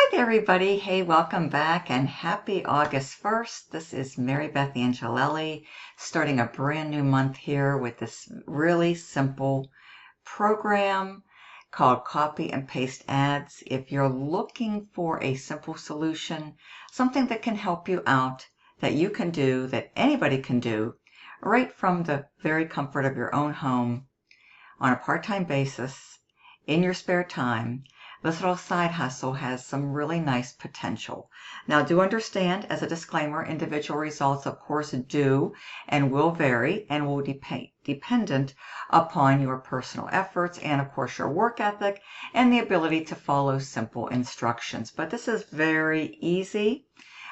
Hi there, everybody. Hey, welcome back and happy August 1st. This is Marybeth Angelelli starting a brand new month here with this really simple program called Copy and Paste Ads. If you're looking for a simple solution, something that can help you out, that you can do, that anybody can do, right from the very comfort of your own home on a part-time basis in your spare time, this little side hustle has some really nice potential. Now, do understand, as a disclaimer, individual results, of course, do and will vary and will dependent upon your personal efforts and, of course, your work ethic and the ability to follow simple instructions. But this is very easy.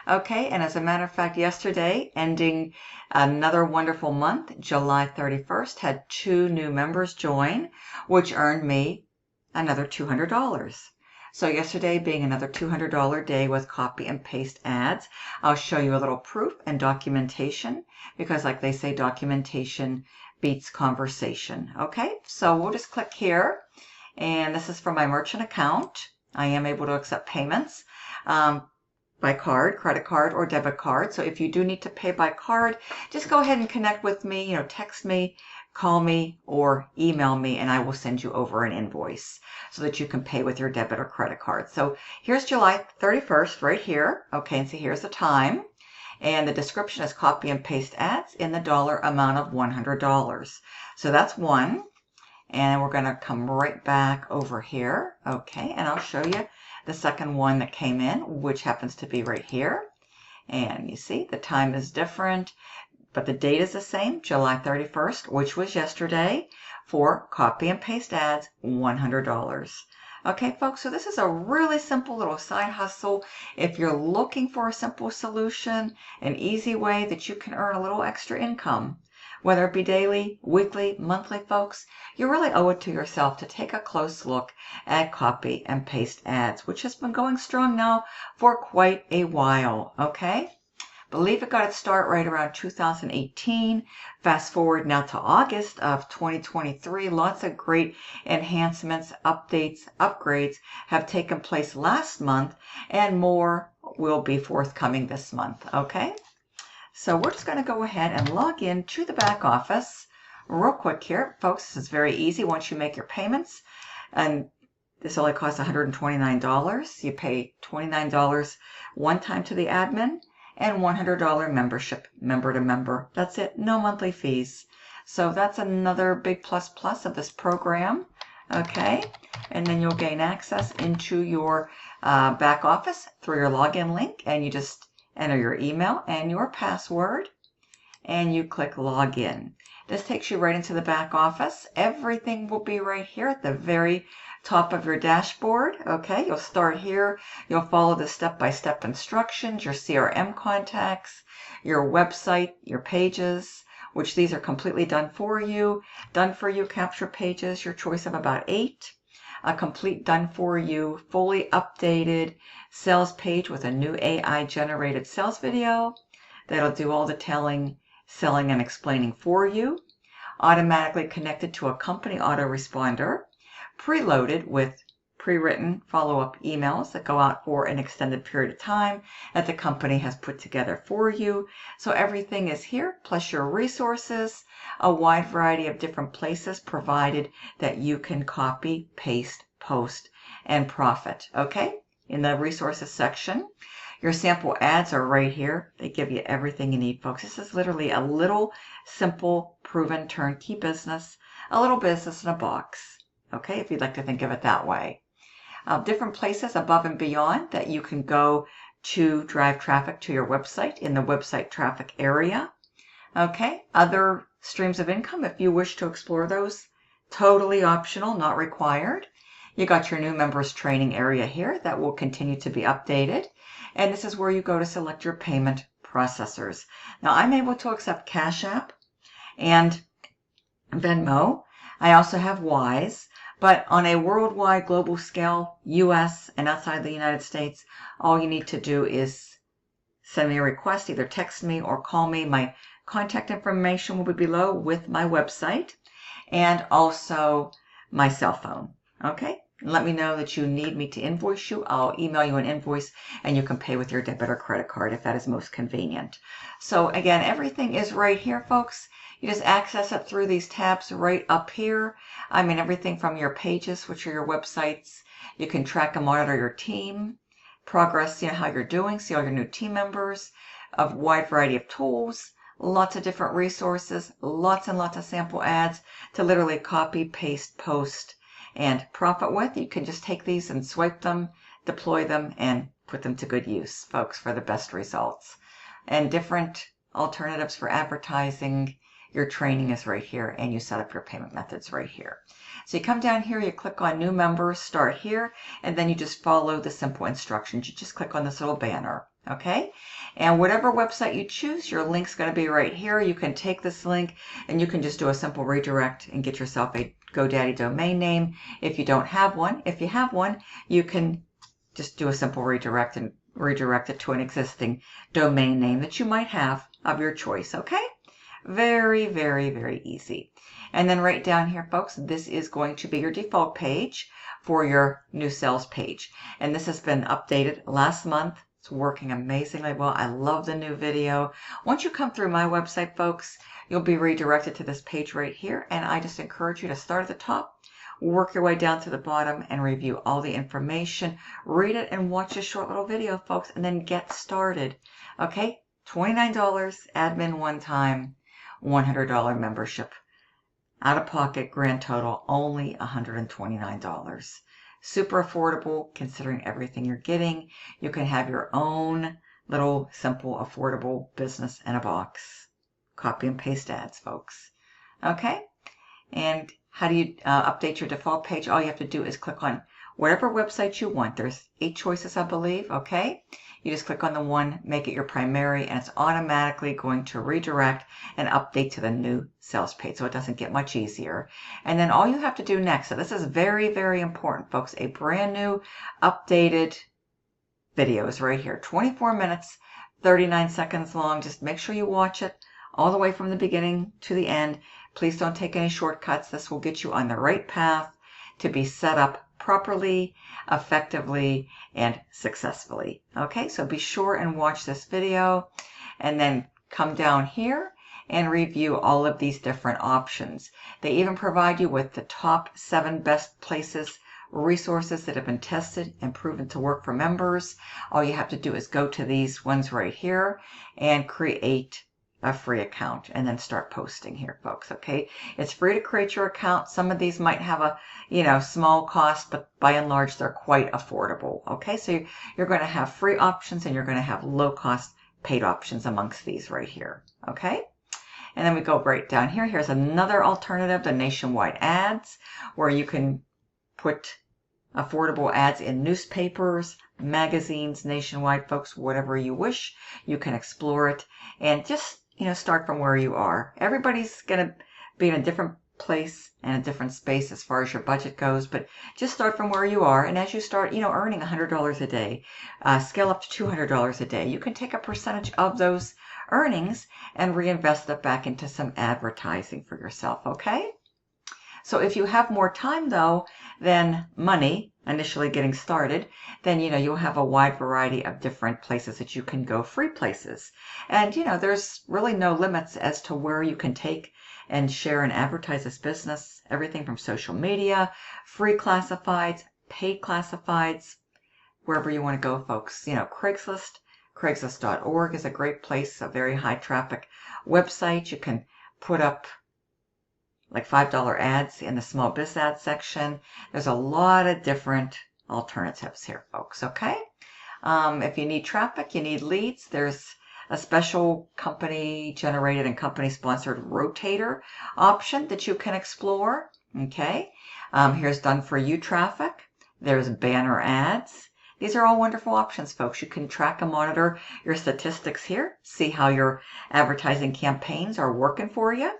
Okay, and as a matter of fact, yesterday, ending another wonderful month, July 31st, had 2 new members join, which earned me another $200. So yesterday being another $200 day with copy and paste ads, I'll show you a little proof and documentation because, like they say, documentation beats conversation. Okay, so we'll just click here, and this is for my merchant account. I am able to accept payments by card, credit card, or debit card. So if you do need to pay by card, just go ahead and connect with me, text me, call me, or email me, and I will send you over an invoice so that you can pay with your debit or credit card. So here's July 31st right here. Okay, and so here's the time. And the description is copy and paste ads in the dollar amount of $100. So that's one. And we're going to come right back over here. Okay, and I'll show you the second one that came in, which happens to be right here. And you see the time is different, but the date is the same, July 31st, which was yesterday, for copy and paste ads, $100. Okay, folks, so this is a really simple little side hustle. If you're looking for a simple solution, an easy way that you can earn a little extra income, whether it be daily, weekly, monthly, folks, you really owe it to yourself to take a close look at copy and paste ads, which has been going strong now for quite a while, okay? Believe it got its start right around 2018. Fast forward now to August of 2023. Lots of great enhancements, updates, upgrades have taken place last month, and more will be forthcoming this month, okay? So we're just going to go ahead and log in to the back office real quick here. Folks, this is very easy once you make your payments. And this only costs $129. You pay $29 one time to the admin and $100 membership, member to member. That's it. No monthly fees. So that's another big plus of this program. Okay. And then you'll gain access into your back office through your login link, and you just enter your email and your password, and you click login. This takes you right into the back office. Everything will be right here at the very top of your dashboard. Okay, you'll start here. You'll follow the step-by-step instructions, your CRM contacts, your website, your pages, which these are completely done for you. Done for you capture pages, your choice of about 8. A complete done for you, fully updated sales page with a new AI generated sales video that'll do all the telling, selling, and explaining for you. Automatically connected to a company autoresponder, preloaded with pre-written follow-up emails that go out for an extended period of time that the company has put together for you. So everything is here, plus your resources, a wide variety of different places provided that you can copy, paste, post, and profit. Okay, in the resources section. Your sample ads are right here. They give you everything you need, folks. This is literally a little simple, proven turnkey business, a little business in a box. Okay, if you'd like to think of it that way. Different places above and beyond that you can go to drive traffic to your website in the website traffic area. Okay, other streams of income, if you wish to explore those, totally optional, not required. You got your new members training area here that will continue to be updated. And this is where you go to select your payment processors. Now, I'm able to accept Cash App and Venmo. I also have Wise. But on a worldwide global scale, US and outside the United States, all you need to do is send me a request, either text me or call me. My contact information will be below with my website and also my cell phone. Okay, let me know that you need me to invoice you. I'll email you an invoice and you can pay with your debit or credit card if that is most convenient. So again, everything is right here, folks. You just access it through these tabs right up here. I mean, everything from your pages, which are your websites. You can track and monitor your team, progress, how you're doing, see all your new team members, a wide variety of tools, lots of different resources, lots and lots of sample ads to literally copy, paste, post, and profit with. You can just take these and swipe them, deploy them, and put them to good use, folks, for the best results. And different alternatives for advertising. Your training is right here, and you set up your payment methods right here. So you come down here, you click on new members, start here, and then you just follow the simple instructions. You just click on this little banner, okay? And whatever website you choose, your link's going to be right here. You can take this link and you can just do a simple redirect and get yourself a GoDaddy domain name if you don't have one. If you have one, you can just do a simple redirect and redirect it to an existing domain name that you might have of your choice, okay? Very, very, very easy. And then right down here, folks, this is going to be your default page for your new sales page. And this has been updated last month. It's working amazingly well. I love the new video. Once you come through my website, folks, you'll be redirected to this page right here. And I just encourage you to start at the top, work your way down to the bottom, and review all the information. Read it and watch a short little video, folks, and then get started. Okay? $29 admin one time, $100 membership. Out of pocket, grand total, only $129. Super affordable considering everything you're getting. You can have your own little simple affordable business in a box. Copy and paste ads, folks. Okay? And how do you update your default page? All you have to do is click on whatever website you want. There's 8 choices, I believe, okay? You just click on the one, make it your primary, and it's automatically going to redirect and update to the new sales page, so it doesn't get much easier. And then all you have to do next, so this is very, very important, folks, a brand new updated video is right here. 24 minutes, 39 seconds long. Just make sure you watch it all the way from the beginning to the end. Please don't take any shortcuts. This will get you on the right path to be set up properly, effectively, and successfully. Okay, so be sure and watch this video and then come down here and review all of these different options. They even provide you with the top 7 best places, resources that have been tested and proven to work for members. All you have to do is go to these ones right here and create a free account and then start posting here, folks. Okay, it's free to create your account. Some of these might have a small cost, but by and large they're quite affordable. Okay, so you're going to have free options and you're going to have low cost paid options amongst these right here. Okay, and then we go right down here. Here's another alternative, the nationwide ads, where you can put affordable ads in newspapers, magazines, nationwide, folks, whatever you wish. You can explore it and just start from where you are. Everybody's going to be in a different place and a different space as far as your budget goes, but just start from where you are. And as you start, earning $100 a day, scale up to $200 a day, you can take a percentage of those earnings and reinvest it back into some advertising for yourself, okay? So if you have more time, though, than money initially getting started, then, you'll have a wide variety of different places that you can go, free places. And, there's really no limits as to where you can take and share and advertise this business. Everything from social media, free classifieds, paid classifieds, wherever you want to go, folks. Craigslist, Craigslist.org is a great place, a very high traffic website. You can put up like $5 ads in the small biz ad section. There's a lot of different alternatives here, folks, okay? If you need traffic, you need leads, there's a special company generated and company sponsored rotator option that you can explore, okay? Here's done for you traffic. There's banner ads. These are all wonderful options, folks. You can track and monitor your statistics here, see how your advertising campaigns are working for you.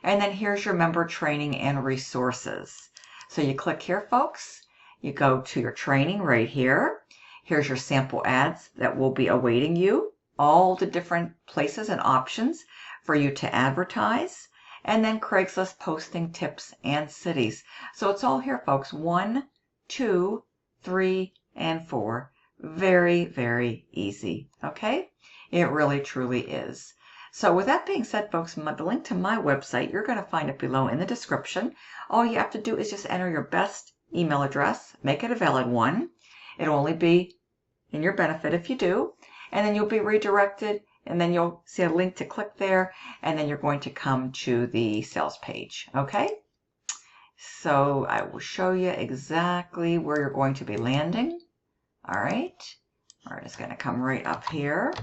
And then here's your member training and resources. So you click here, folks. You go to your training right here. Here's your sample ads that will be awaiting you. All the different places and options for you to advertise. And then Craigslist posting tips and cities. So it's all here, folks. One 2, 3, and 4. Very, very easy. Okay? It really, truly is. So with that being said, folks, the link to my website, you're going to find it below in the description. All you have to do is just enter your best email address, make it a valid one. It'll only be in your benefit if you do, and then you'll be redirected, and then you'll see a link to click there, and then you're going to come to the sales page. Okay? So I will show you exactly where you're going to be landing. All right? We're just going to come right up here.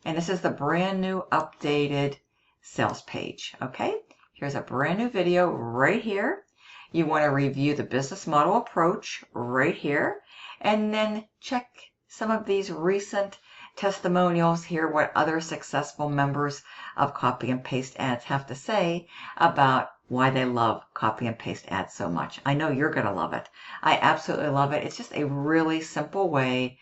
And this is the brand new updated sales page. Okay? Here's a brand new video right here. You want to review the business model approach right here. And then check some of these recent testimonials, hear what other successful members of Copy and Paste Ads have to say about why they love Copy and Paste Ads so much. I know you're going to love it. I absolutely love it. It's just a really simple way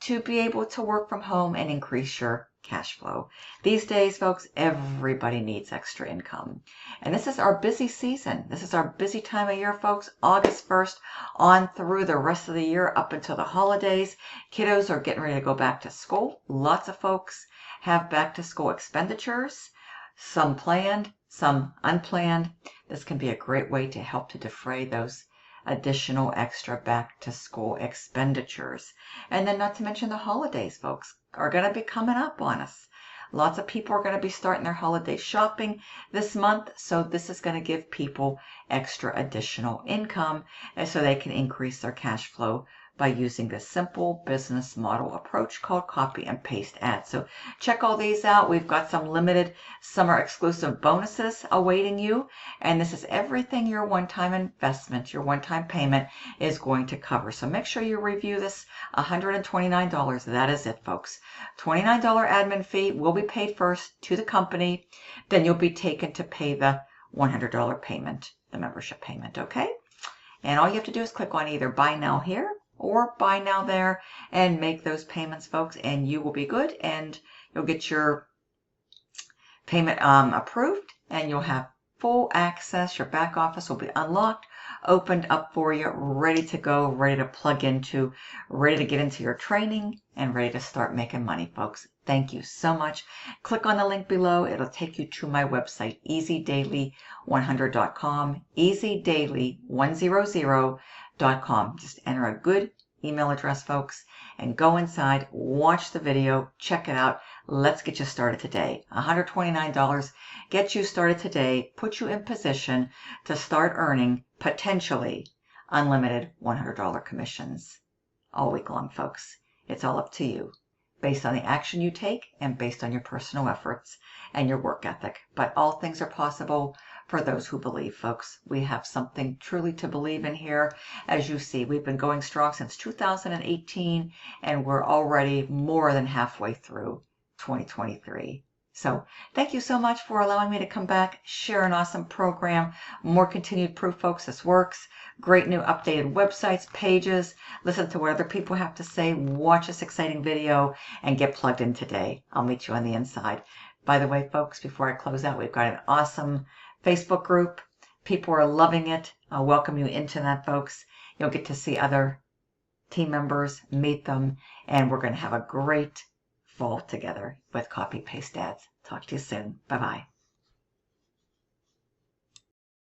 to be able to work from home and increase your cash flow. These days, folks, everybody needs extra income. And this is our busy season. This is our busy time of year, folks. August 1st on through the rest of the year up until the holidays. Kiddos are getting ready to go back to school. Lots of folks have back to school expenditures. Some planned, some unplanned. This can be a great way to help to defray those additional extra back to school expenditures. And then not to mention the holidays, folks, are going to be coming up on us. Lots of people are going to be starting their holiday shopping this month, so this is going to give people extra additional income and so they can increase their cash flow by using this simple business model approach called Copy and Paste Ads. So check all these out. We've got some limited summer exclusive bonuses awaiting you. And this is everything your one-time investment, your one-time payment is going to cover. So make sure you review this. $129. That is it, folks. $29 admin fee will be paid first to the company. Then you'll be taken to pay the $100 payment, the membership payment, okay? And all you have to do is click on either Buy Now Here or Buy Now There and make those payments, folks, and you will be good, and you'll get your payment approved, and you'll have full access. Your back office will be unlocked, opened up for you, ready to go, ready to plug into, ready to get into your training, and ready to start making money, folks. Thank you so much. Click on the link below. It'll take you to my website, easydaily100.com, easydaily100.com. Just enter a good email address, folks, and go inside, watch the video, check it out. Let's get you started today. $129 gets you started today, puts you in position to start earning potentially unlimited $100 commissions all week long, folks. It's all up to you, based on the action you take and based on your personal efforts and your work ethic. But all things are possible for those who believe, folks. We have something truly to believe in here. As you see, we've been going strong since 2018, and we're already more than halfway through 2023. So thank you so much for allowing me to come back, share an awesome program. More continued proof, folks, this works. Great new updated websites, pages. Listen to what other people have to say. Watch this exciting video and get plugged in today. I'll meet you on the inside. By the way, folks, before I close out, we've got an awesome Facebook group. People are loving it. I'll welcome you into that, folks. You'll get to see other team members, meet them, and we're going to have a great fall together with Copy Paste Ads. Talk to you soon. Bye-bye.